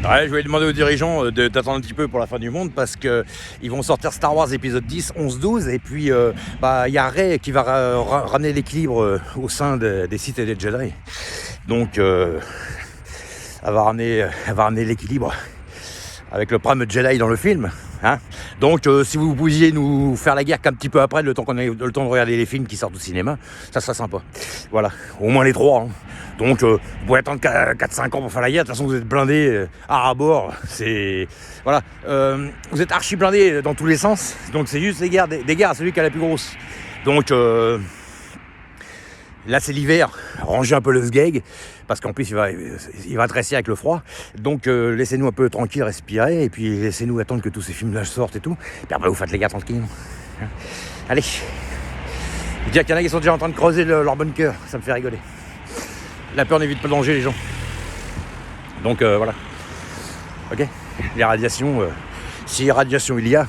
Ouais, je vais demander aux dirigeants d'attendre un petit peu pour la fin du monde parce que ils vont sortir Star Wars épisode 10, 11, 12 et puis il y a Rey qui va ramener l'équilibre au sein des Sith et des Jedi. Donc elle va ramener l'équilibre avec le prime Jedi dans le film. Hein. Donc si vous pouviez nous faire la guerre qu'un petit peu après, le temps qu'on ait le temps de regarder les films qui sortent au cinéma, ça serait sympa. Voilà, au moins les trois. Hein. Donc vous pouvez attendre 4-5 ans pour faire la guerre. De toute façon vous êtes blindés à bord. C'est voilà, vous êtes archi blindés dans tous les sens. Donc c'est juste des guerres à celui qui a la plus grosse. Donc là c'est l'hiver, rangez un peu le sgeg, parce qu'en plus il va tresser avec le froid. Donc laissez-nous un peu tranquille respirer, et puis laissez-nous attendre que tous ces films-là sortent et tout. Puis après vous faites les gars tranquilles. Allez. Je dis qu'il y en a qui sont déjà en train de creuser leur bunker, ça me fait rigoler. La peur n'évite pas le danger les gens. Donc voilà. Ok. Les radiations, si radiation il y a,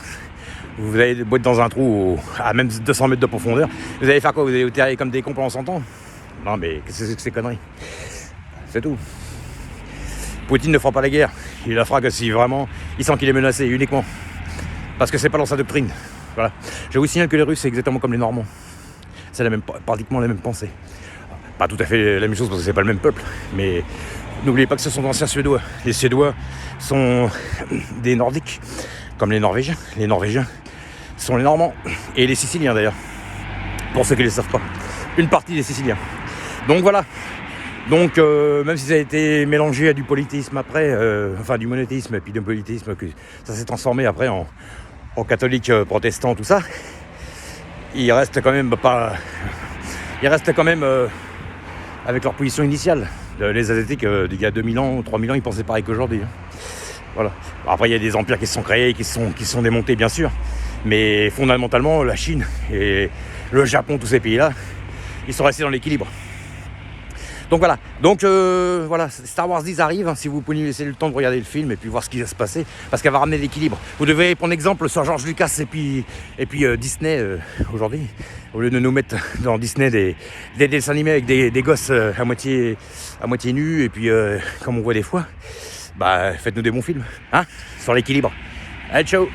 vous allez être dans un trou à même 200 mètres de profondeur. Vous allez faire quoi? Vous allez vous terrer comme des cons pendant 100 ans? Non mais qu'est-ce que c'est que ces conneries? C'est tout. Poutine ne fera pas la guerre. Il la fera que si vraiment il sent qu'il est menacé uniquement. Parce que c'est pas dans sa doctrine. Voilà. Je vous signale que les Russes c'est exactement comme les Normands. C'est pratiquement la même pensée. Pas tout à fait la même chose parce que c'est pas le même peuple. Mais n'oubliez pas que ce sont d'anciens Suédois. Les Suédois sont des Nordiques, comme les Norvégiens. Les Norvégiens sont les Normands et les Siciliens d'ailleurs, pour ceux qui ne le savent pas, une partie des Siciliens. Donc voilà, donc même si ça a été mélangé à du politisme après, enfin du monothéisme et puis du politisme, que ça s'est transformé après en catholique protestant, tout ça, il reste quand même avec leur position initiale. Les Asiatiques, il y a 2000 ans, 3000 ans, ils pensaient pareil qu'aujourd'hui. Hein. Voilà. Après, il y a des empires qui se sont créés, qui sont démontés, bien sûr. Mais fondamentalement, la Chine et le Japon, tous ces pays-là, ils sont restés dans l'équilibre. Donc voilà. Donc voilà, Star Wars 10 arrive. Hein, si vous pouvez nous laisser le temps de regarder le film et puis voir ce qui va se passer, parce qu'elle va ramener l'équilibre. Vous devez prendre exemple sur George Lucas et puis Disney aujourd'hui, au lieu de nous mettre dans Disney des dessins animés avec des gosses à moitié nus et puis comme on voit des fois, bah faites-nous des bons films, hein, sur l'équilibre. Allez, ciao.